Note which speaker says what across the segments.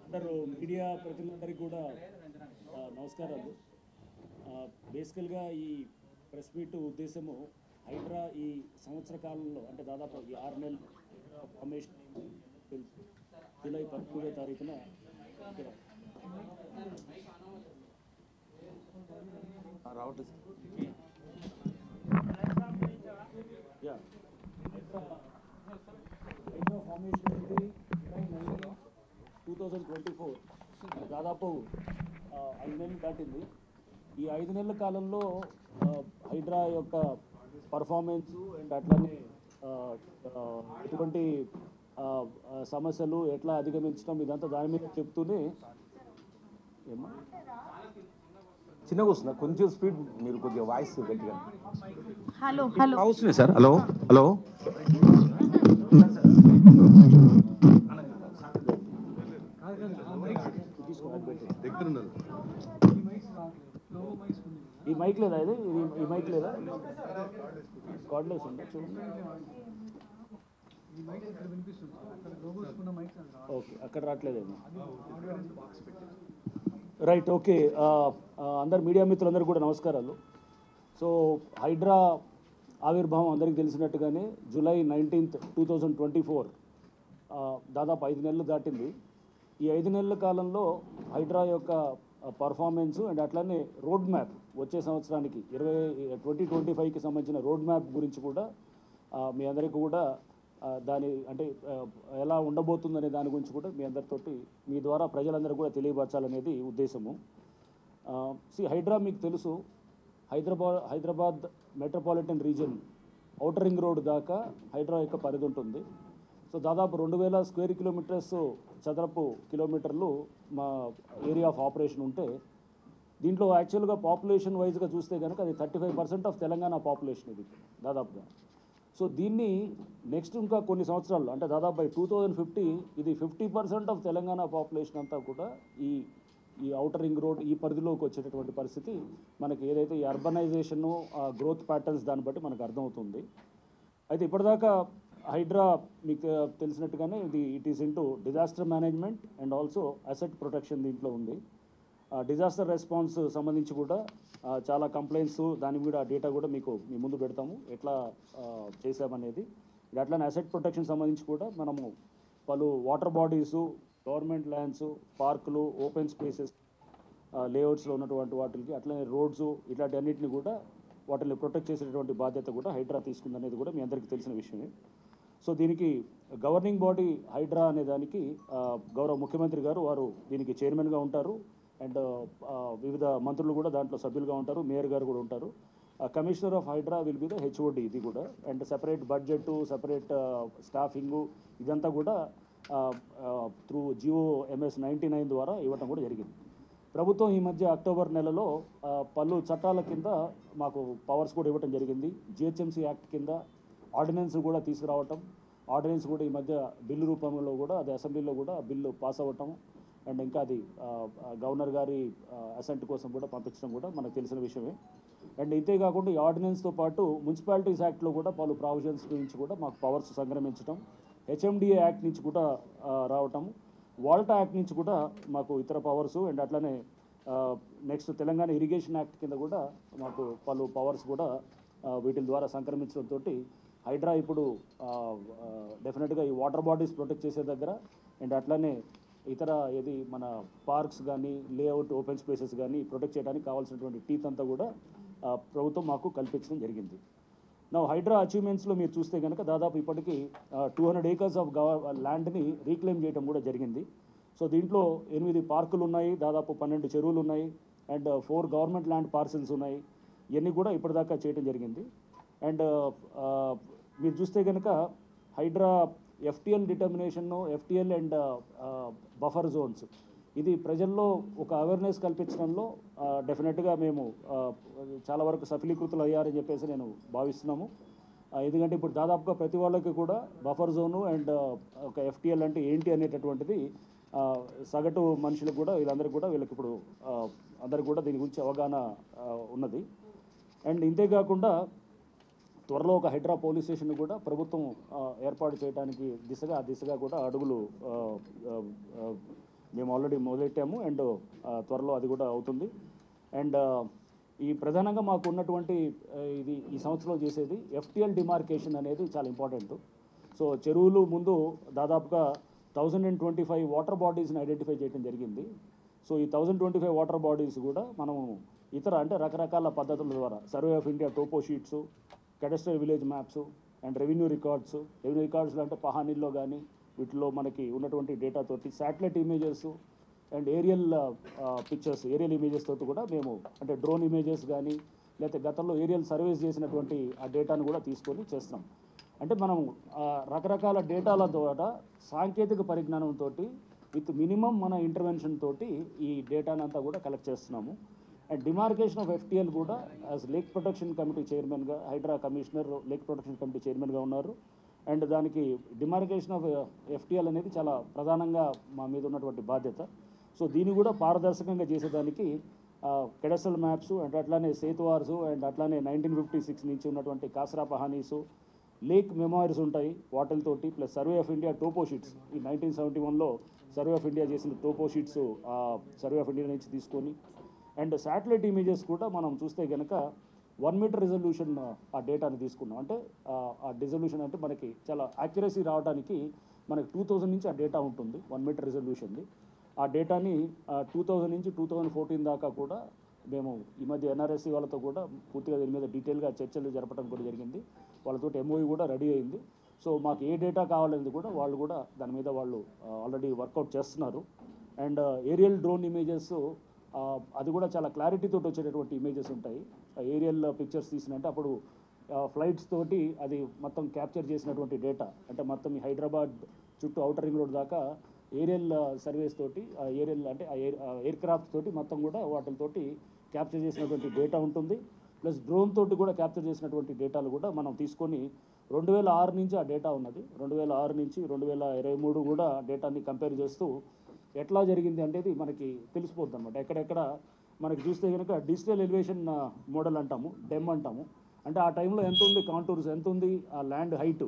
Speaker 1: అందరూ మీడియా ప్రతినిధులందరికీ కూడా నమస్కారాలు. బేసికల్గా ఈ ప్రెస్ మీట్ ఉద్దేశము హైడ్రా ఈ సంవత్సర కాలంలో అంటే దాదాపు ఈ 6 నెలలు ఫార్మేషన్ తెలుసు. జూలై 19వ తారీఖున రావట్లేదు. హైడ్రా ఫార్మేషన్ అనేది 2024 దాదాపు 5 నెలలు దాటింది. ఈ 5 నెలల కాలంలో హైడ్రా యొక్క పర్ఫార్మెన్స్ అండ్ అట్లానే ఎటువంటి సమస్యలు ఎట్లా అధిగమించడం ఇదంతా దాని మీద చెప్తూనే ఏమా
Speaker 2: చిన్నగా వస్తుందా కొంచెం స్పీడ్ మీరు కొద్దిగా వాయిస్ గట్టిగా
Speaker 3: హలో హలో
Speaker 2: వస్తుంది సార్. హలో హలో
Speaker 1: ఈ మైక్ లేదా ఇది ఈ మైక్ లేదా కార్డ్లెస్ ఉందా చూడండి. ఓకే అక్కడ రావట్లేదేమో. Right okay. అందరు మీడియా మిత్రులందరూ కూడా నమస్కారాలు. సో హైడ్రా ఆవిర్భావం అందరికీ తెలిసినట్టుగానే జూలై 19th 2024 దాదాపు 5 నెలలు దాటింది. ఈ 5 నెలల కాలంలో హైడ్రా యొక్క పర్ఫార్మెన్స్ అండ్ అట్లానే రోడ్ మ్యాప్ వచ్చే సంవత్సరానికి 2025కి సంబంధించిన రోడ్ మ్యాప్ గురించి కూడా మీ అందరికీ కూడా దాని అంటే ఎలా ఉండబోతుందనే దాని గురించి కూడా మీ అందరితోటి మీ ద్వారా ప్రజలందరూ కూడా తెలియపరచాలనేది ఉద్దేశము. హైడ్రా మీకు తెలుసు, Hyderabad metropolitan region outer ring road దాకా హైడ్రా యొక్క పరిధి ఉంటుంది. సో దాదాపు 2000 స్క్వేర్ కిలోమీటర్స్ చదరపు కిలోమీటర్లు మా ఏరియా ఆఫ్ ఆపరేషన్ ఉంటే దీంట్లో యాక్చువల్గా పాపులేషన్ వైజ్గా చూస్తే కనుక అది 35% ఆఫ్ తెలంగాణ పాపులేషన్ ఇది దాదాపుగా. సో దీన్ని నెక్స్ట్ ఇంకా కొన్ని సంవత్సరాల్లో అంటే దాదాపు బై 2050 ఇది 50% ఆఫ్ తెలంగాణ పాపులేషన్ అంతా కూడా ఈ ఔటర్ రింగ్ రోడ్ ఈ పరిధిలోకి వచ్చేటటువంటి పరిస్థితి మనకి ఏదైతే ఈ అర్బనైజేషను గ్రోత్ ప్యాటర్న్స్ దాన్ని బట్టి మనకు అర్థమవుతుంది. అయితే ఇప్పటిదాకా హైడ్రా మీకు తెలిసినట్టుగానే it is into disaster management and also asset protection దీంట్లో ఉంది. డిజాస్టర్ రెస్పాన్స్ సంబంధించి కూడా చాలా కంప్లైంట్స్ దాని మీద డేటా కూడా మీకు మీ ముందు పెడతాము ఎట్లా చేసామనేది. అట్లానే అసెట్ ప్రొటెక్షన్ సంబంధించి కూడా మనము పలు వాటర్ బాడీసు, గవర్నమెంట్ ల్యాండ్స్, పార్కులు, ఓపెన్ స్పేసెస్ లేఅవుట్స్లో ఉన్నటువంటి వాటికి అట్లనే రోడ్స్ ఇట్లాంటి అన్నింటినీ కూడా వాటిని ప్రొటెక్ట్ చేసేటువంటి బాధ్యత కూడా హైడ్రా తీసుకుందనేది కూడా మీ అందరికీ తెలిసిన విషయమే. సో దీనికి గవర్నింగ్ బాడీ హైడ్రా అనే దానికి గౌరవ ముఖ్యమంత్రి గారు వారు దీనికి చైర్మన్గా ఉంటారు అండ్ వివిధ మంత్రులు కూడా దాంట్లో సభ్యులుగా ఉంటారు, మేయర్ గారు కూడా ఉంటారు. Commissioner of Hydraa will be the HOD ఇది కూడా and separate budget, separate staffing ఇదంతా కూడా త్రూ జియో MS 99 ద్వారా ఇవ్వటం కూడా జరిగింది. ప్రభుత్వం ఈ మధ్య అక్టోబర్ నెలలో పలు చట్టాల కింద మాకు పవర్స్ కూడా ఇవ్వటం జరిగింది. GHMC యాక్ట్ కింద ఆర్డినెన్స్ కూడా తీసుకురావటం, ఆర్డినెన్స్ కూడా ఈ మధ్య బిల్లు రూపంలో కూడా అది అసెంబ్లీలో కూడా బిల్లు పాస్ అవ్వటం అండ్ ఇంకా అది గవర్నర్ గారి అసెంట్ కోసం కూడా పంపించడం కూడా మనకు తెలిసిన విషయమే. అండ్ ఇంతే కాకుండా ఈ ఆర్డినెన్స్తో పాటు మున్సిపాలిటీస్ యాక్ట్లో కూడా పలు ప్రావిజన్స్ నుంచి కూడా మాకు పవర్స్ సంక్రమించడం, HMDA యాక్ట్ నుంచి కూడా రావటం, వాల్టా యాక్ట్ నుంచి కూడా మాకు ఇతర పవర్స్ అండ్ అట్లనే నెక్స్ట్ తెలంగాణ ఇరిగేషన్ యాక్ట్ కింద కూడా మాకు పలు పవర్స్ కూడా వీటి ద్వారా సంక్రమించడంతో హైడ్రా ఇప్పుడు డెఫినెట్గా ఈ వాటర్ బాడీస్ ప్రొటెక్ట్ చేసే దగ్గర అండ్ అట్లనే ఇతర ఏది మన పార్క్స్ కానీ లేఅవుట్ ఓపెన్ స్పేసెస్ కానీ ప్రొటెక్ట్ చేయడానికి కావాల్సినటువంటి టీత్ అంతా కూడా ప్రభుత్వం మాకు కల్పించడం జరిగింది. నా హైడ్రా అచీవ్మెంట్స్లో మీరు చూస్తే కనుక దాదాపు ఇప్పటికీ 200 acres ఆఫ్ ల్యాండ్ని రీక్లెయిమ్ చేయడం కూడా జరిగింది. సో దీంట్లో 8 పార్కులు ఉన్నాయి, దాదాపు 12 చెరువులు ఉన్నాయి అండ్ 4 గవర్నమెంట్ ల్యాండ్ పార్సిల్స్ ఉన్నాయి. ఇవన్నీ కూడా ఇప్పటిదాకా చేయడం జరిగింది. అండ్ మీరు చూస్తే కనుక హైడ్రా FTL డిటర్మినేషన్ను, FTL అండ్ బఫర్ జోన్స్ ఇది ప్రజల్లో ఒక అవేర్నెస్ కల్పించడంలో డెఫినెట్గా మేము చాలా వరకు సఫలీకృతులు అయ్యారని చెప్పేసి నేను భావిస్తున్నాము. ఎందుకంటే ఇప్పుడు దాదాపుగా ప్రతి వాళ్ళకి కూడా బఫర్ జోను అండ్ ఒక FTL అంటే ఏంటి అనేటటువంటిది సగటు మనుషులకు కూడా వీళ్ళందరికీ కూడా వీళ్ళకి ఇప్పుడు అందరికి కూడా దీని గురించి అవగాహన ఉన్నది. అండ్ ఇంతేకాకుండా త్వరలో ఒక హైడ్రా పోలీస్ స్టేషన్ కూడా ప్రభుత్వం ఏర్పాటు చేయడానికి దిశగా కూడా అడుగులు మేము ఆల్రెడీ మొదలెట్టాము అండ్ త్వరలో అది కూడా అవుతుంది. అండ్ ఈ ప్రధానంగా మాకు ఉన్నటువంటి ఇది ఈ సంవత్సరంలో చేసేది FTL డిమార్కేషన్ అనేది చాలా ఇంపార్టెంట్. సో చెరువులు ముందు దాదాపుగా 1025 వాటర్ బాడీస్ని ఐడెంటిఫై చేయడం జరిగింది. సో ఈ 1025 వాటర్ బాడీస్ కూడా మనం ఇతర అంటే రకరకాల పద్ధతుల ద్వారా survey of India topo sheets, cadastral village maps and revenue రికార్డ్స్లో అంటే పహానీల్లో కానీ వీటిలో మనకి ఉన్నటువంటి డేటా తోటి satellite images and aerial pictures, aerial images తోటి కూడా మేము అంటే డ్రోన్ ఇమేజెస్ కానీ లేకపోతే గతంలో ఏరియల్ సర్వేస్ చేసినటువంటి ఆ డేటాను కూడా తీసుకొని చేస్తున్నాం. అంటే మనం రకరకాల డేటాల ద్వారా సాంకేతిక పరిజ్ఞానంతో విత్ మినిమం మన ఇంటర్వెన్షన్ తోటి ఈ డేటాను అంతా కూడా కలెక్ట్ చేస్తున్నాము. అండ్ డిమార్కేషన్ ఆఫ్ FTL కూడా యాజ్ లేక్ ప్రొటెక్షన్ కమిటీ చైర్మన్గా HYDRAA commissioner lake protection committee చైర్మన్గా ఉన్నారు. అండ్ దానికి డిమార్కేషన్ ఆఫ్ FTL అనేది చాలా ప్రధానంగా మా మీద ఉన్నటువంటి బాధ్యత. సో దీన్ని కూడా పారదర్శకంగా చేసేదానికి కెడస్ట్రల్ మ్యాప్స్ అండ్ అట్లానే సేతువార్సు అండ్ అట్లానే 1956 నుంచి ఉన్నటువంటి కాసరా పహానీసు, లేక్ మెమోరీస్ ఉంటాయి వాటితోటి, plus survey of India topo sheets ఈ 1971లో సర్వే ఆఫ్ ఇండియా చేసిన topo sheets survey of India నుంచి తీసుకొని అండ్ శాటిలైట్ ఇమేజెస్ కూడా మనం చూస్తే కనుక 1 మీటర్ రిజల్యూషన్ ఆ డేటాని తీసుకున్నాం. అంటే ఆ రిజల్యూషన్ అంటే మనకి చాలా యాక్యురసీ రావడానికి మనకి 2000 నుంచి ఆ డేటా ఉంటుంది 1 మీటర్ రిజల్యూషన్ది. ఆ డేటాని 2000 నుంచి 2014 దాకా కూడా మేము ఈ మధ్య NRSC వాళ్ళతో కూడా పూర్తిగా దీని మీద డీటెయిల్గా చర్చలు జరపడం కూడా జరిగింది. వాళ్ళతో MOU కూడా రెడీ అయింది. సో మాకు ఏ డేటా కావాలనేది కూడా వాళ్ళు కూడా దాని మీద వాళ్ళు ఆల్రెడీ వర్కౌట్ చేస్తున్నారు. అండ్ ఏరియల్ డ్రోన్ ఇమేజెస్ అది కూడా చాలా క్లారిటీతో వచ్చేటటువంటి ఇమేజెస్ ఉంటాయి. ఏరియల్ పిక్చర్స్ తీసినంటే అప్పుడు ఫ్లైట్స్ తోటి అది మొత్తం క్యాప్చర్ చేసినటువంటి డేటా అంటే మొత్తం ఈ హైదరాబాద్ చుట్టూ ఔటర్ రింగ్ రోడ్ దాకా ఏరియల్ సర్వేస్ తోటి ఏరియల్ అంటే ఎయిర్ క్రాఫ్ట్ తోటి మొత్తం కూడా వాటితోటి క్యాప్చర్ చేసినటువంటి డేటా ఉంటుంది. ప్లస్ డ్రోన్ తోటి కూడా క్యాప్చర్ చేసినటువంటి డేటాలు కూడా మనం తీసుకొని 2006 నుంచి ఆ డేటా ఉన్నది. 2006 నుంచి 2023 కూడా డేటాని కంపేర్ చేస్తూ ఎట్లా జరిగింది అనేది మనకి తెలిసిపోద్ది అనమాట. ఎక్కడెక్కడ మనకి చూస్తే కనుక డిజిటల్ ఎలివేషన్ మోడల్ అంటాము, డెమ్ అంటాము. అంటే ఆ టైంలో ఎంత ఉంది కాంటూర్స్, ఎంత ఉంది ఆ ల్యాండ్ హైట్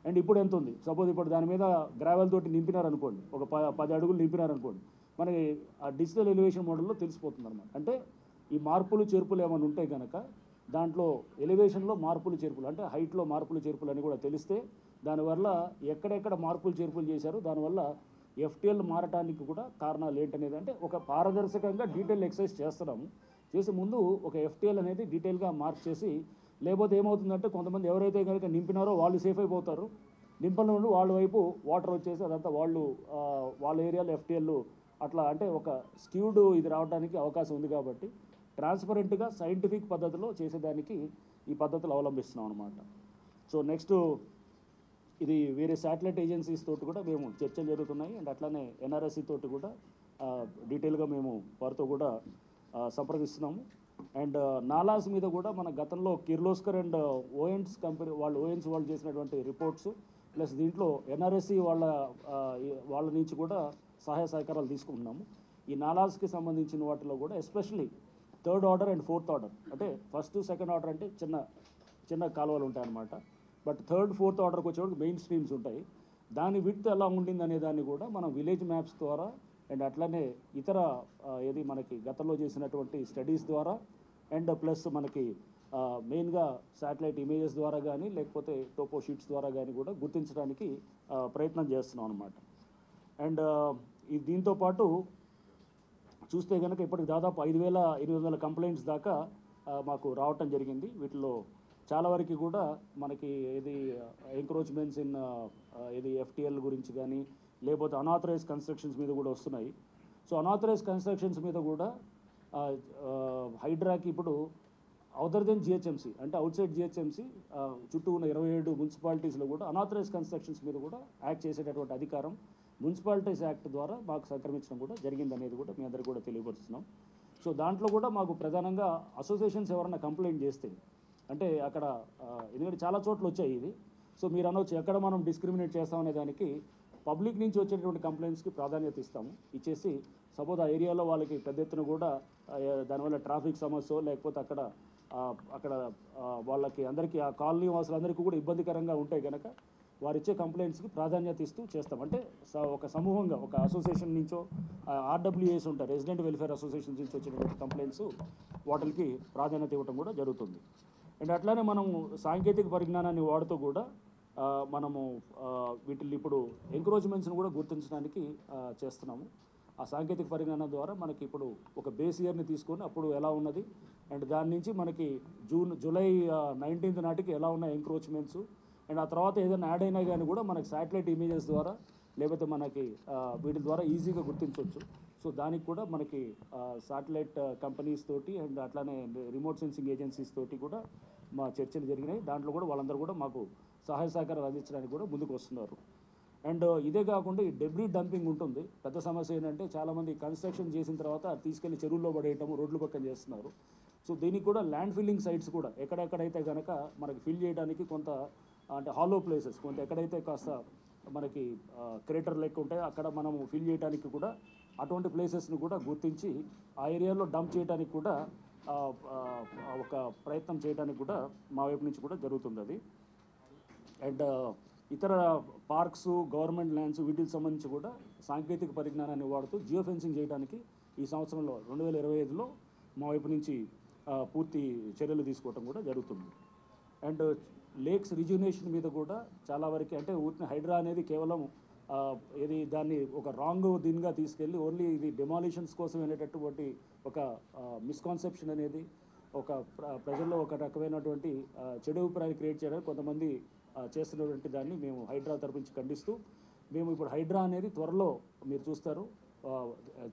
Speaker 1: అండ్ ఇప్పుడు ఎంత ఉంది. సపోజ్ ఇప్పుడు దాని మీద గ్రావెల్ తోటి నింపినారనుకోండి, ఒక 10 అడుగులు నింపినారనుకోండి, మనకి ఆ డిజిటల్ ఎలివేషన్ మోడల్లో తెలిసిపోతుంది అనమాట. అంటే ఈ మార్పులు చేర్పులు ఏమైనా ఉంటే కనుక దాంట్లో ఎలివేషన్లో మార్పులు చేర్పులు అంటే హైట్లో మార్పులు చేర్పులు అని కూడా తెలిస్తే దానివల్ల ఎక్కడెక్కడ మార్పులు చేర్పులు చేశారు, దానివల్ల FTL మారటానికి కూడా కారణాలు ఏంటనేది అంటే ఒక పారదర్శకంగా డీటెయిల్ ఎక్సర్సైజ్ చేస్తున్నాము. చేసే ముందు ఒక FTL అనేది డీటెయిల్గా మార్క్ చేసి, లేకపోతే ఏమవుతుందంటే కొంతమంది ఎవరైతే కనుక నింపినారో వాళ్ళు సేఫ్ అయిపోతారు, నింపల నుండి వాళ్ళ వైపు వాటర్ వచ్చేసి అదంతా వాళ్ళ ఏరియాలో FTL అట్లా అంటే ఒక స్క్యూడ్ ఇది రావడానికి అవకాశం ఉంది. కాబట్టి ట్రాన్స్పరెంట్గా సైంటిఫిక్ పద్ధతిలో చేసేదానికి ఈ పద్ధతులు అవలంబిస్తున్నాం అనమాట. సో నెక్స్ట్ ఇది వేరే శాటిలైట్ ఏజెన్సీస్ తోటి కూడా మేము చర్చలు జరుగుతున్నాయి. అండ్ అట్లానే NRSC తోటి కూడా డీటెయిల్గా మేము వారితో కూడా సంప్రదిస్తున్నాము. అండ్ నాలాస్ మీద కూడా మన గతంలో కిర్లోస్కర్ అండ్ ONGC కంపెనీ వాళ్ళు చేసినటువంటి రిపోర్ట్స్ ప్లస్ దీంట్లో NRSC వాళ్ళ నుంచి కూడా సహాయ సహకారాలు తీసుకుంటున్నాము. ఈ నాలాస్కి సంబంధించిన వాటిలో కూడా especially 3rd order and 4th order అంటే 1st, 2nd ఆర్డర్ అంటే చిన్న కాలువలు ఉంటాయి అన్నమాట. బట్ 3rd, 4th ఆర్డర్కి వచ్చేవాడికి మెయిన్ స్ట్రీమ్స్ ఉంటాయి. దాని విడ్త్ ఎలా ఉండింది అనే దాన్ని కూడా మనం విలేజ్ మ్యాప్స్ ద్వారా అండ్ అట్లానే ఇతర ఏది మనకి గతంలో చేసినటువంటి స్టడీస్ ద్వారా అండ్ ప్లస్ మనకి మెయిన్గా శాటిలైట్ ఇమేజెస్ ద్వారా కానీ లేకపోతే టోపో షీట్స్ ద్వారా కానీ కూడా గుర్తించడానికి ప్రయత్నం చేస్తున్నాం అనమాట. అండ్ దీంతోపాటు చూస్తే కనుక ఇప్పటికి దాదాపు 5,800 కంప్లైంట్స్ దాకా మాకు రావటం జరిగింది. వీటిలో చాలా వరకు కూడా మనకి ఇది ఎంక్రోచ్మెంట్స్ ఇన్ ఇది FTL గురించి కానీ లేకపోతే అనాథరైజ్ కన్స్ట్రక్షన్స్ మీద కూడా వస్తున్నాయి. సో అనాథరైజ్ కన్స్ట్రక్షన్స్ మీద కూడా హైడ్రాకి ఇప్పుడు అదర్ దెన్ GHMC అంటే అవుట్ సైడ్ GHMC చుట్టూ ఉన్న 27 మున్సిపాలిటీస్లో కూడా అనాథరైజ్ కన్స్ట్రక్షన్స్ మీద కూడా యాక్ట్ చేసేటటువంటి అధికారం మున్సిపాలిటీస్ యాక్ట్ ద్వారా మాకు సంక్రమించడం కూడా జరిగింది అనేది కూడా మీ అందరికీ కూడా తెలియపరుస్తున్నాం. సో దాంట్లో కూడా మాకు ప్రధానంగా అసోసియేషన్స్ ఎవరైనా కంప్లైంట్ చేస్తే అంటే అక్కడ ఎందుకంటే చాలా చోట్ల వచ్చాయి ఇది. సో మీరు అనవచ్చు ఎక్కడ మనం డిస్క్రిమినేట్ చేస్తామనే దానికి పబ్లిక్ నుంచి వచ్చేటువంటి కంప్లైంట్స్కి ప్రాధాన్యత ఇస్తాము. ఇచ్చేసి సపోజ్ ఆ ఏరియాలో వాళ్ళకి పెద్ద ఎత్తున కూడా దానివల్ల ట్రాఫిక్ సమస్య లేకపోతే అక్కడ వాళ్ళకి అందరికీ ఆ కాలనీ వాసులందరికీ కూడా ఇబ్బందికరంగా ఉంటాయి కనుక వారు ఇచ్చే కంప్లైంట్స్కి ప్రాధాన్యత ఇస్తూ చేస్తాం. అంటే ఒక సమూహంగా ఒక అసోసియేషన్ నుంచో ఆర్డబ్ల్యూఏస్ ఉంటాయి, రెసిడెంట్ వెల్ఫేర్ అసోసియేషన్ నుంచి వచ్చినటువంటి కంప్లైంట్స్ వాటికి ప్రాధాన్యత ఇవ్వడం కూడా జరుగుతుంది. అండ్ అట్లానే మనము సాంకేతిక పరిజ్ఞానాన్ని వాడుతూ కూడా మనము వీటిని ఇప్పుడు ఎంక్రోచ్మెంట్స్ని కూడా గుర్తించడానికి చేస్తున్నాము. ఆ సాంకేతిక పరిజ్ఞానం ద్వారా మనకి ఇప్పుడు ఒక బేస్ ఇయర్ని తీసుకొని అప్పుడు ఎలా ఉన్నది అండ్ దాని నుంచి మనకి జూలై 19th నాటికి ఎలా ఉన్నాయి ఎంక్రోచ్మెంట్స్ అండ్ ఆ తర్వాత ఏదైనా యాడ్ అయినా కానీ కూడా మనకి శాటిలైట్ ఇమేజెస్ ద్వారా లేకపోతే మనకి వీటి ద్వారా ఈజీగా గుర్తించవచ్చు. సో దానికి కూడా మనకి శాటిలైట్ కంపెనీస్ తోటి అండ్ అట్లానే రిమోట్ సెన్సింగ్ ఏజెన్సీస్ తోటి కూడా మా చర్చలు జరిగినాయి. దాంట్లో కూడా వాళ్ళందరూ కూడా మాకు సహాయ సహకారాలు అందించడానికి కూడా ముందుకు వస్తున్నారు. అండ్ ఇదే కాకుండా ఈ డెబ్రీ డంపింగ్ ఉంటుంది. పెద్ద సమస్య ఏంటంటే చాలామంది కన్స్ట్రక్షన్ చేసిన తర్వాత అది తీసుకెళ్లి చెరువుల్లో పడేయటము, రోడ్ల పక్కన చేస్తున్నారు. సో దీనికి కూడా ల్యాండ్ ఫిల్లింగ్ సైట్స్ కూడా ఎక్కడెక్కడైతే కనుక మనకి ఫిల్ చేయడానికి కొంత అంటే హాలో ప్లేసెస్ కొంత ఎక్కడైతే కాస్త మనకి క్రేటర్ లెక్క ఉంటాయో అక్కడ మనము ఫిల్ చేయడానికి కూడా అటువంటి ప్లేసెస్ని కూడా గుర్తించి ఆ ఏరియాలో డంప్ చేయడానికి కూడా ఒక ప్రయత్నం చేయడానికి కూడా మా వైపు నుంచి కూడా జరుగుతుంది అది. అండ్ ఇతర పార్క్స్, గవర్నమెంట్ ల్యాండ్స్ వీటికి సంబంధించి కూడా సాంకేతిక పరిజ్ఞానాన్ని వాడుతూ జియో ఫెన్సింగ్ చేయడానికి ఈ సంవత్సరంలో 2025లో మా వైపు నుంచి పూర్తి చర్యలు తీసుకోవటం కూడా జరుగుతుంది. అండ్ లేక్స్ రిజ్యునేషన్ మీద కూడా చాలా వరకు అంటే ఊరిని హైడ్రా అనేది కేవలం ఇది దాన్ని ఒక రాంగ్ దీనిగా తీసుకెళ్ళి ఓన్లీ ఇది డెమాలిషన్స్ కోసం వెళ్ళేటటువంటి ఒక మిస్కాన్సెప్షన్ అనేది ఒక ప్రజల్లో ఒక రకమైనటువంటి చెడు అభిప్రాయాన్ని క్రియేట్ చేయడానికి కొంతమంది చేస్తున్నటువంటి దాన్ని మేము హైడ్రా తరపు నుంచి ఖండిస్తూ మేము ఇప్పుడు హైడ్రా అనేది త్వరలో మీరు చూస్తారు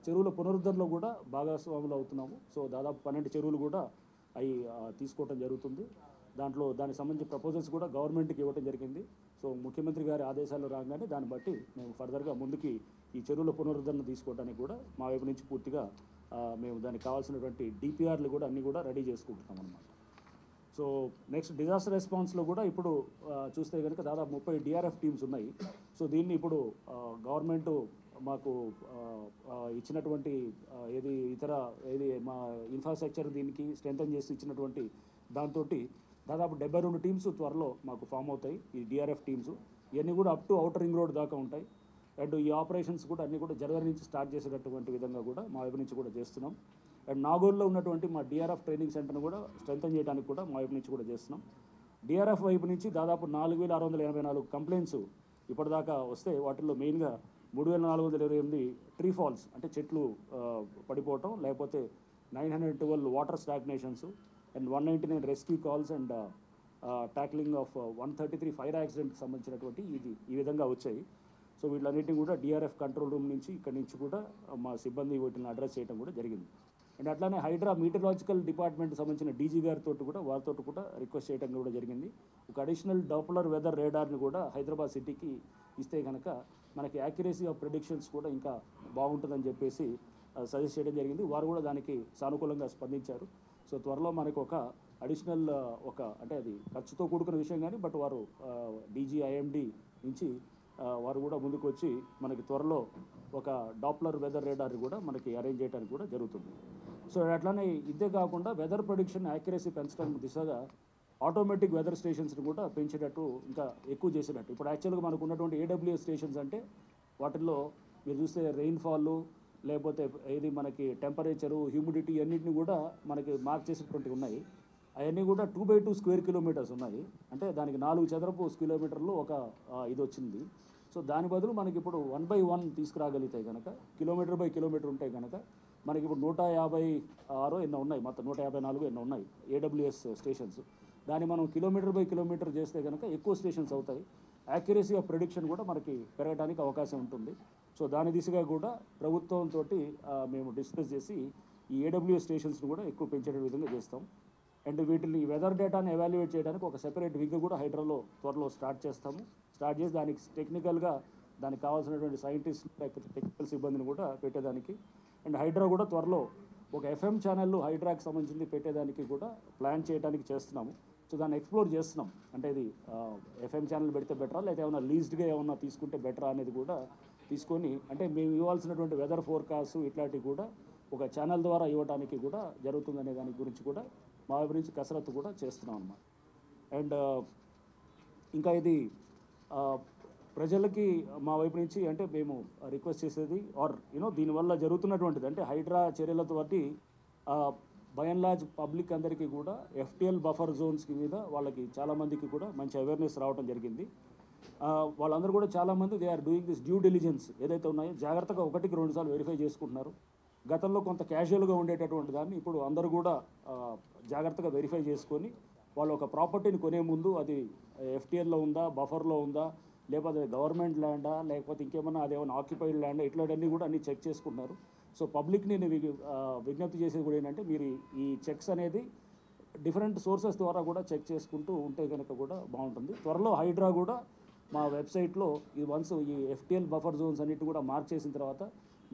Speaker 1: చెరువుల పునరుద్ధరణలో కూడా భాగస్వాములు అవుతున్నాము. సో దాదాపు 12 చెరువులు కూడా అవి తీసుకోవటం జరుగుతుంది. దానికి సంబంధించి ప్రపోజల్స్ కూడా గవర్నమెంట్కి ఇవ్వడం జరిగింది. సో ముఖ్యమంత్రి గారి ఆదేశాలు రాగానే దాన్ని బట్టి మేము ఫర్దర్గా ముందుకి ఈ చెరువుల పునరుద్ధరణ తీసుకోవడానికి కూడా మా వైపు నుంచి పూర్తిగా మేము దానికి కావాల్సినటువంటి డిపిఆర్లు కూడా అన్నీ కూడా రెడీ చేసుకుంటున్నాం అన్నమాట. సో నెక్స్ట్ డిజాస్టర్ రెస్పాన్స్లో కూడా ఇప్పుడు చూస్తే కనుక దాదాపు 30 డిఆర్ఎఫ్ టీమ్స్ ఉన్నాయి. సో దీన్ని ఇప్పుడు గవర్నమెంట్ మాకు ఇచ్చినటువంటి ఏది మా ఇన్ఫ్రాస్ట్రక్చర్ దీనికి స్ట్రెంథన్ చేసి ఇచ్చినటువంటి దాంతో దాదాపు 72 టీమ్స్ త్వరలో మాకు ఫామ్ అవుతాయి. ఈ డిఆర్ఎఫ్ టీమ్స్ ఇవన్నీ కూడా up to outer ring road దాకా ఉంటాయి. అండ్ ఈ ఆపరేషన్స్ కూడా అన్నీ కూడా జనవరి నుంచి స్టార్ట్ చేసేటటువంటి విధంగా కూడా మా వైపు నుంచి కూడా చేస్తున్నాం. అండ్ నాగోల్లో ఉన్నటువంటి మా డిఆర్ఎఫ్ ట్రైనింగ్ సెంటర్ను కూడా స్ట్రెంథన్ చేయడానికి కూడా మా వైపు నుంచి కూడా చేస్తున్నాం. డిఆర్ఎఫ్ వైపు నుంచి దాదాపు 4684 కంప్లైంట్స్ ఇప్పటిదాకా వస్తే వాటిల్లో మెయిన్గా 3428 ట్రీ ఫాల్స్ అంటే చెట్లు పడిపోవటం, లేకపోతే 912 water stagnations and 199 rescue calls and tackling of 133 fire యాక్సిడెంట్కి సంబంధించినటువంటి ఈ విధంగా వచ్చాయి. సో వీటిలన్నింటినీ కూడా డిఆర్ఎఫ్ కంట్రోల్ రూమ్ నుంచి ఇక్కడి నుంచి కూడా మా సిబ్బంది వీటిని అడ్రస్ చేయడం కూడా జరిగింది. అండ్ అట్లానే హైడ్రా మీటరాలజికల్ డిపార్ట్మెంట్కి సంబంధించిన డీజీ గారితో కూడా వారితో కూడా రిక్వెస్ట్ చేయడం కూడా జరిగింది. ఒక అడిషనల్ డాప్లర్ వెదర్ రేడార్ని కూడా హైదరాబాద్ సిటీకి ఇస్తే కనుక మనకి యాక్యురసీ ఆఫ్ ప్రిడిక్షన్స్ కూడా ఇంకా బాగుంటుందని చెప్పేసి సజెస్ట్ చేయడం జరిగింది. వారు కూడా దానికి సానుకూలంగా స్పందించారు. సో త్వరలో మనకు ఒక అడిషనల్ అంటే అది ఖర్చుతో కూడుకున్న విషయం కానీ బట్ వారు డీజీ ఐఎండి నుంచి వారు కూడా ముందుకు వచ్చి మనకి త్వరలో ఒక డాప్లర్ వెదర్ రేడార్ కూడా మనకి అరేంజ్ చేయడానికి కూడా జరుగుతుంది. సో అట్లానే ఇదే కాకుండా వెదర్ ప్రొడిక్షన్ యాక్యురసీ పెంచడం దిశగా ఆటోమేటిక్ వెదర్ స్టేషన్స్ని కూడా పెంచేటట్టు ఇంకా ఎక్కువ చేసేటట్టు ఇప్పుడు యాక్చువల్గా మనకు ఉన్నటువంటి ఏడబ్ల్యూఎస్ స్టేషన్స్ అంటే వాటిల్లో మీరు చూస్తే రెయిన్ఫాల్ లేకపోతే ఏది మనకి టెంపరేచరు, హ్యూమిడిటీ అన్నింటినీ కూడా మనకి మార్క్ చేసేటువంటివి ఉన్నాయి. అవన్నీ కూడా 2/2 స్క్వేర్ కిలోమీటర్స్ ఉన్నాయి. అంటే దానికి 4 చదరపు కిలోమీటర్లు ఒక ఇది వచ్చింది. సో దాని బదులు మనకి ఇప్పుడు 1/1 తీసుకురాగలిగితే కనుక కిలోమీటర్ బై కిలోమీటర్ ఉంటే కనుక మనకి ఇప్పుడు 156 ఎన్నో ఉన్నాయి, మొత్తం 154 ఎన్నో ఉన్నాయి ఏడబ్ల్యూఎస్ స్టేషన్స్. దాన్ని మనం కిలోమీటర్ బై కిలోమీటర్ చేస్తే కనుక ఎక్కువ స్టేషన్స్ అవుతాయి. యాక్యురసీ ఆఫ్ ప్రిడిక్షన్ కూడా మనకి పెరగడానికి అవకాశం ఉంటుంది. సో దాని దిశగా కూడా ప్రభుత్వంతో మేము డిస్కస్ చేసి ఈ ఏడబ్ల్యూఎస్ స్టేషన్స్ని కూడా ఎక్కువ పెంచే విధంగా చేస్తాం. అండ్ వీటిని వెదర్ డేటాను ఎవాల్యుయేట్ చేయడానికి ఒక సెపరేట్ వింగ్ కూడా హైడ్రాలో త్వరలో స్టార్ట్ చేస్తాము. స్టార్ట్ చేసి దానికి టెక్నికల్గా దానికి కావాల్సినటువంటి సైంటిస్ట్ లేకపోతే టెక్నికల్ సిబ్బందిని కూడా పెట్టేదానికి అండ్ హైడ్రా కూడా త్వరలో ఒక ఎఫ్ఎం ఛానల్ హైడ్రాకి సంబంధించింది పెట్టేదానికి కూడా ప్లాన్ చేయడానికి చేస్తున్నాము. సో దాన్ని ఎక్స్ప్లోర్ చేస్తున్నాం. అంటే ఇది ఎఫ్ఎం ఛానల్ పెడితే బెటరా లేకపోతే ఏమైనా లీజ్డ్గా ఏమన్నా తీసుకుంటే బెటరా అనేది కూడా తీసుకొని అంటే మేము ఇవ్వాల్సినటువంటి వెదర్ ఫోర్కాస్ట్ ఇట్లాంటివి కూడా ఒక ఛానల్ ద్వారా ఇవ్వడానికి కూడా జరుగుతుందనే దాని గురించి కూడా మా వైపు నుంచి కసరత్తు కూడా చేస్తున్నాం అన్నమాట. అండ్ ఇంకా ఇది ప్రజలకి మా వైపు నుంచి అంటే మేము రిక్వెస్ట్ చేసేది ఆర్ దీనివల్ల జరుగుతున్నటువంటిది అంటే హైడ్రా చర్యలతో బట్టి బై అండ్ లార్జ్ పబ్లిక్ అందరికీ కూడా ఎఫ్టిఎల్ బఫర్ జోన్స్కి మీద వాళ్ళకి చాలామందికి కూడా మంచి అవేర్నెస్ రావడం జరిగింది. వాళ్ళందరూ కూడా చాలామంది they are doing this due diligence ఏదైతే ఉన్నాయో జాగ్రత్తగా 1-2 సార్లు వెరిఫై చేసుకుంటున్నారు. గతంలో కొంత క్యాజువల్గా ఉండేటటువంటి దాన్ని ఇప్పుడు అందరూ కూడా జాగ్రత్తగా వెరిఫై చేసుకొని వాళ్ళు ఒక ప్రాపర్టీని కొనే ముందు అది ఎఫ్టిఎల్లో ఉందా, బఫర్లో ఉందా, లేకపోతే గవర్నమెంట్ ల్యాండా, లేకపోతే ఇంకేమన్నా అదేమన్నా ఆక్యుపైడ్ ల్యాండా, ఇట్లాంటివన్నీ కూడా అన్ని చెక్ చేసుకుంటున్నారు. సో పబ్లిక్ని నేను విజ్ఞప్తి చేసేది కూడా ఏంటంటే మీరు ఈ చెక్స్ అనేది డిఫరెంట్ సోర్సెస్ ద్వారా కూడా చెక్ చేసుకుంటూ ఉంటే కనుక కూడా బాగుంటుంది. త్వరలో హైడ్రా కూడా మా వెబ్సైట్లో ఈ వన్స్ ఈ ఎఫ్టిఎల్ బఫర్ జోన్స్ అన్నిటి కూడా మార్క్ చేసిన తర్వాత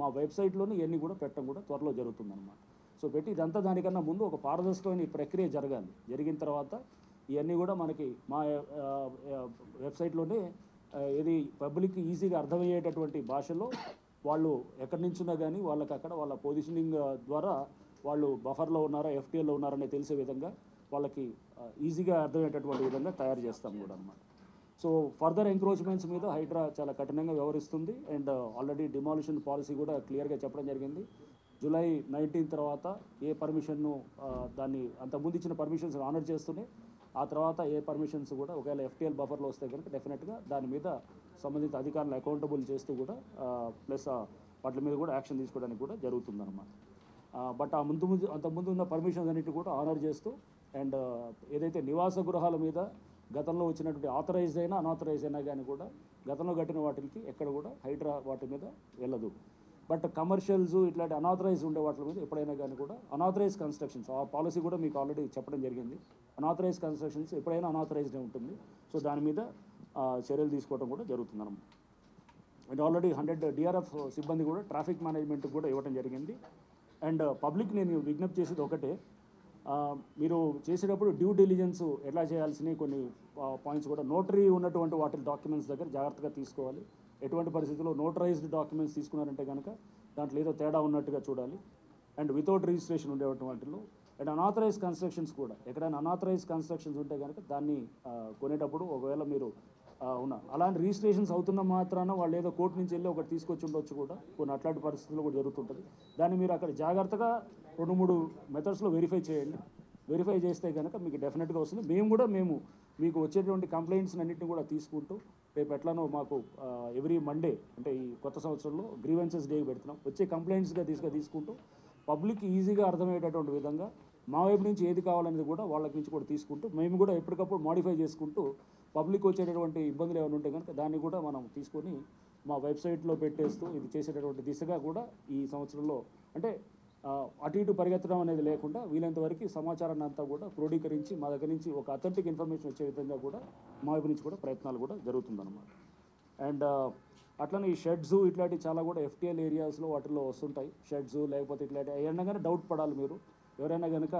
Speaker 1: మా వెబ్సైట్లోనే ఇవన్నీ కూడా పెట్టడం కూడా త్వరలో జరుగుతుందన్నమాట. సో పెట్టి ఇదంతా దానికన్నా ముందు ఒక పారదర్శకమైన ఈ ప్రక్రియ జరగాలి. జరిగిన తర్వాత ఇవన్నీ కూడా మనకి మా వెబ్సైట్లోనే ఇది పబ్లిక్ ఈజీగా అర్థమయ్యేటటువంటి భాషలో వాళ్ళు ఎక్కడి నుంచున్నా కానీ వాళ్ళకి అక్కడ వాళ్ళ పొజిషనింగ్ ద్వారా వాళ్ళు బఫర్లో ఉన్నారా, ఎఫ్టిఎల్లో ఉన్నారనే తెలిసే విధంగా వాళ్ళకి ఈజీగా అర్థమయ్యేటటువంటి విధంగా తయారు చేస్తాం కూడా అన్నమాట. సో ఫర్దర్ ఎంక్రోచ్మెంట్స్ మీద హైడ్రా చాలా కఠినంగా వ్యవహరిస్తుంది. అండ్ ఆల్రెడీ డిమాలిషన్ పాలసీ కూడా క్లియర్గా చెప్పడం జరిగింది. జూలై 19 తర్వాత ఏ పర్మిషన్ను దాన్ని అంతకుముందు ఇచ్చిన పర్మిషన్స్ ఆనర్ చేస్తూనే ఆ తర్వాత ఏ పర్మిషన్స్ కూడా ఒకవేళ ఎఫ్టిఎల్ బఫర్లో వస్తే కనుక డెఫినెట్గా దాని మీద సంబంధిత అధికారులు అకౌంటబుల్ చేస్తూ కూడా ప్లస్ వాటి మీద కూడా యాక్షన్ తీసుకోవడానికి కూడా జరుగుతుందన్నమాట. బట్ అంతకుముందు ఉన్న పర్మిషన్స్ అన్నిటి కూడా ఆనర్ చేస్తూ అండ్ ఏదైతే నివాస గృహాల మీద గతంలో వచ్చినటువంటి ఆథరైజ్ అయినా అనాథరైజ్ అయినా కానీ కూడా గతంలో కట్టిన వాటికి ఎక్కడ కూడా హైడ్రా వాటి మీద వెళ్ళదు. బట్ కమర్షియల్స్ ఇట్లాంటి అనాథరైజ్ ఉండే వాటి మీద ఎప్పుడైనా కానీ కూడా అనాథరైజ్ కన్స్ట్రక్షన్స్ ఆ పాలసీ కూడా మీకు ఆల్రెడీ చెప్పడం జరిగింది. అనాథరైజ్ కన్స్ట్రక్షన్స్ ఎప్పుడైనా అనాథరైజ్డే ఉంటుంది. సో దాని మీద చర్యలు తీసుకోవడం కూడా జరుగుతుందన్నమాట. అండ్ ఆల్రెడీ 100 డిఆర్ఎఫ్ సిబ్బంది కూడా ట్రాఫిక్ మేనేజ్మెంట్ కూడా ఇవ్వడం జరిగింది. అండ్ పబ్లిక్ నేను విజ్ఞప్తి చేసేది ఒకటే, మీరు చేసేటప్పుడు డ్యూ డిలిజెన్స్ ఎలా చేయాల్సినవి కొన్ని పాయింట్స్ కూడా నోటరీ ఉన్నటువంటి వాటి డాక్యుమెంట్స్ దగ్గర జాగ్రత్తగా తీసుకోవాలి. ఎటువంటి పరిస్థితుల్లో నోటరైజ్డ్ డాక్యుమెంట్స్ తీసుకున్నారంటే కనుక దాంట్లో ఏదో తేడా ఉన్నట్టుగా చూడాలి. అండ్ వితౌట్ రిజిస్ట్రేషన్ ఉండేటువంటి వాటిల్లో అండ్ అనాథరైజ్ కన్స్ట్రక్షన్స్ కూడా ఎక్కడైనా అనాథరైజ్ కన్స్ట్రక్షన్స్ ఉంటే కనుక దాన్ని కొనేటప్పుడు ఒకవేళ మీరు అలాంటి రిజిస్ట్రేషన్స్ అవుతున్న మాత్రాన వాళ్ళు ఏదో కోర్టు నుంచి వెళ్ళి ఒకటి తీసుకొచ్చి ఉండొచ్చు కూడా కొన్ని అట్లాంటి పరిస్థితుల్లో కూడా జరుగుతుంటుంది. దాన్ని మీరు అక్కడ జాగ్రత్తగా 2-3 మెథడ్స్లో వెరిఫై చేయండి. వెరిఫై చేస్తే కనుక మీకు డెఫినెట్గా వస్తుంది. మేము మీకు వచ్చేటువంటి కంప్లైంట్స్ అన్నింటినీ కూడా తీసుకుంటూ రేపు ఎట్లానో మాకు ఎవ్రీ మండే అంటే ఈ కొత్త సంవత్సరంలో గ్రీవెన్సెస్ డే పెడుతున్నాం. వచ్చే కంప్లైంట్స్గా తీసుకుంటూ పబ్లిక్ ఈజీగా అర్థమయ్యేటటువంటి విధంగా మా వైపు నుంచి ఏది కావాలనేది కూడా వాళ్ళకి నుంచి కూడా తీసుకుంటూ మేము కూడా ఎప్పటికప్పుడు మాడిఫై చేసుకుంటూ పబ్లిక్ వచ్చేటటువంటి ఇబ్బందులు ఏమైనా ఉంటే కనుక దాన్ని కూడా మనం తీసుకొని మా వెబ్సైట్లో పెట్టేస్తూ ఇది చేసేటటువంటి దిశగా కూడా ఈ సంవత్సరంలో అంటే అటు ఇటు పరిగెత్తడం అనేది లేకుండా వీలైనంత వరకు సమాచారాన్ని అంతా కూడా క్రోడీకరించి మా దగ్గర నుంచి ఒక అథెంటిక్ ఇన్ఫర్మేషన్ వచ్చే విధంగా కూడా మా వైపు నుంచి కూడా ప్రయత్నాలు కూడా జరుగుతుందన్నమాట. అండ్ అట్లనే ఈ షెడ్స్ ఇట్లాంటివి చాలా కూడా ఎఫ్టిఎల్ ఏరియాస్లో వాటిల్లో వస్తుంటాయి. షెడ్స్ లేకపోతే ఇట్లాంటి ఏమన్నా కానీ డౌట్ పడాలి మీరు ఎవరైనా కనుక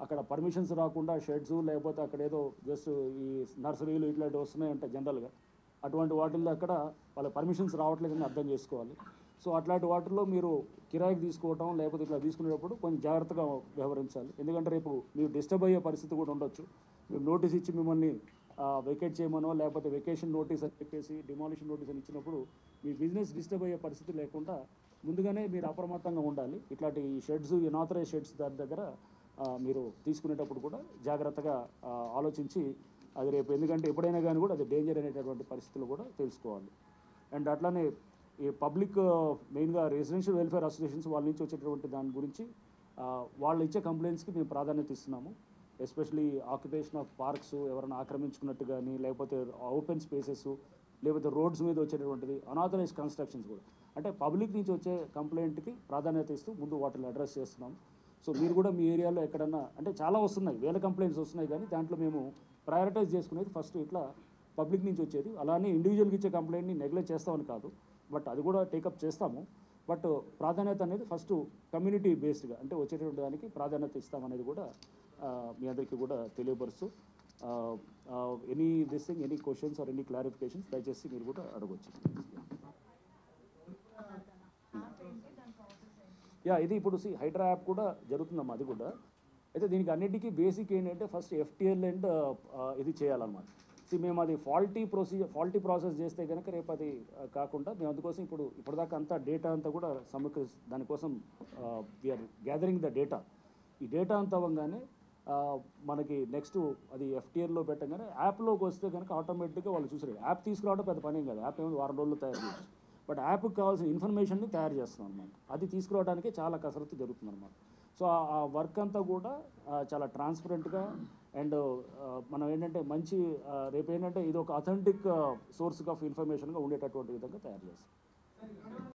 Speaker 1: అక్కడ పర్మిషన్స్ రాకుండా షెడ్స్ లేకపోతే అక్కడ ఏదో జస్ట్ ఈ నర్సరీలు ఇట్లాంటివి వస్తున్నాయంటే జనరల్గా అటువంటి వాటిల్లో అక్కడ వాళ్ళ పర్మిషన్స్ రావట్లేదని అర్థం చేసుకోవాలి. సో అట్లాంటి వాటిల్లో మీరు కిరాయికి తీసుకోవటం లేకపోతే ఇట్లా తీసుకునేటప్పుడు కొంచెం జాగ్రత్తగా వ్యవహరించాలి. ఎందుకంటే రేపు మీరు డిస్టర్బ్ అయ్యే పరిస్థితి కూడా ఉండొచ్చు. మేము నోటీస్ ఇచ్చి మిమ్మల్ని వెకేట్ చేయమనో లేకపోతే వెకేషన్ నోటీస్ అని చెప్పేసి డిమాలిషన్ నోటీస్ అని ఇచ్చినప్పుడు మీ బిజినెస్ డిస్టర్బ్ అయ్యే పరిస్థితి లేకుండా ముందుగానే మీరు అప్రమత్తంగా ఉండాలి. ఇట్లాంటి షెడ్స్ అనాథరైజ్ షెడ్స్ దాని దగ్గర మీరు తీసుకునేటప్పుడు కూడా జాగ్రత్తగా ఆలోచించి అది రేపు ఎందుకంటే ఎప్పుడైనా కానీ కూడా అది డేంజర్ అనేటటువంటి పరిస్థితులు కూడా తెలుసుకోవాలి. అండ్ అట్లానే ఈ పబ్లిక్ మెయిన్గా రెసిడెన్షియల్ వెల్ఫేర్ అసోసియేషన్స్ వాళ్ళ నుంచి వచ్చేటటువంటి దాని గురించి వాళ్ళు ఇచ్చే కంప్లైంట్స్కి మేము ప్రాధాన్యత ఇస్తున్నాము. ఎస్పెషలీ ఆక్యుపేషన్ ఆఫ్ పార్క్స్ ఎవరైనా ఆక్రమించుకున్నట్టు కానీ లేకపోతే ఓపెన్ స్పేసెస్ లేకపోతే రోడ్స్ మీద వచ్చేటటువంటిది అనాథరైజ్ కన్స్ట్రక్షన్స్ కూడా అంటే పబ్లిక్ నుంచి వచ్చే కంప్లైంట్కి ప్రాధాన్యత ఇస్తూ ముందు వాటిని అడ్రస్ చేస్తున్నాం. సో మీరు కూడా మీ ఏరియాలో ఎక్కడన్నా అంటే చాలా వస్తున్నాయి, వేల కంప్లైంట్స్ వస్తున్నాయి, కానీ దాంట్లో మేము ప్రయారిటైజ్ చేసుకునేది ఫస్ట్ ఇట్లా పబ్లిక్ నుంచి వచ్చేది. అలానే ఇండివిజువల్కి ఇచ్చే కంప్లైంట్ని నెగ్లెక్ట్ చేస్తామని కాదు, బట్ అది కూడా టేకప్ చేస్తాము. బట్ ప్రాధాన్యత అనేది ఫస్ట్ కమ్యూనిటీ బేస్డ్గా అంటే వచ్చేటువంటి దానికి ప్రాధాన్యత ఇస్తామనేది కూడా మీ అందరికీ కూడా తెలియపరుస్తూ any questions or any clarifications దయచేసి మీరు కూడా అడగవచ్చు. ఇది ఇప్పుడు హైడ్రా యాప్ కూడా జరుగుతుందమ్మా, అది కూడా అయితే దీనికి అన్నిటికీ బేసిక్ ఏంటంటే ఫస్ట్ ఎఫ్టిఎల్ అండ్ ఇది చేయాలన్నమాట. మేము అది ఫాల్టీ ప్రాసెస్ చేస్తే కనుక రేపు అది కాకుండా మేము అందుకోసం ఇప్పటిదాకా అంతా డేటా అంతా కూడా దానికోసం వీఆర్ గ్యాదరింగ్ ద డేటా. ఈ డేటా అంతా అవ్వగానే మనకి నెక్స్ట్ అది ఎఫ్టీఆర్లో పెట్టగానే యాప్లోకి వస్తే కనుక ఆటోమేటిక్గా వాళ్ళు చూసారు. యాప్ తీసుకురావడం పెద్ద పని ఏం కాదు, యాప్ ఏమో వారం రోజుల్లో తయారు చేయొచ్చు. బట్ యాప్కి కావాల్సిన ఇన్ఫర్మేషన్ని తయారు చేస్తున్నాం అనమాట. అది తీసుకురావడానికే చాలా కసరత్తు జరుగుతుంది అనమాట. సో ఆ వర్క్ అంతా కూడా చాలా ట్రాన్స్పరెంట్గా అండ్ మనం ఏంటంటే మంచి రేపు ఏంటంటే ఇది ఒక అథెంటిక్ సోర్స్ ఆఫ్ ఇన్ఫర్మేషన్గా ఉండేటటువంటి విధంగా తయారు చేస్తాం.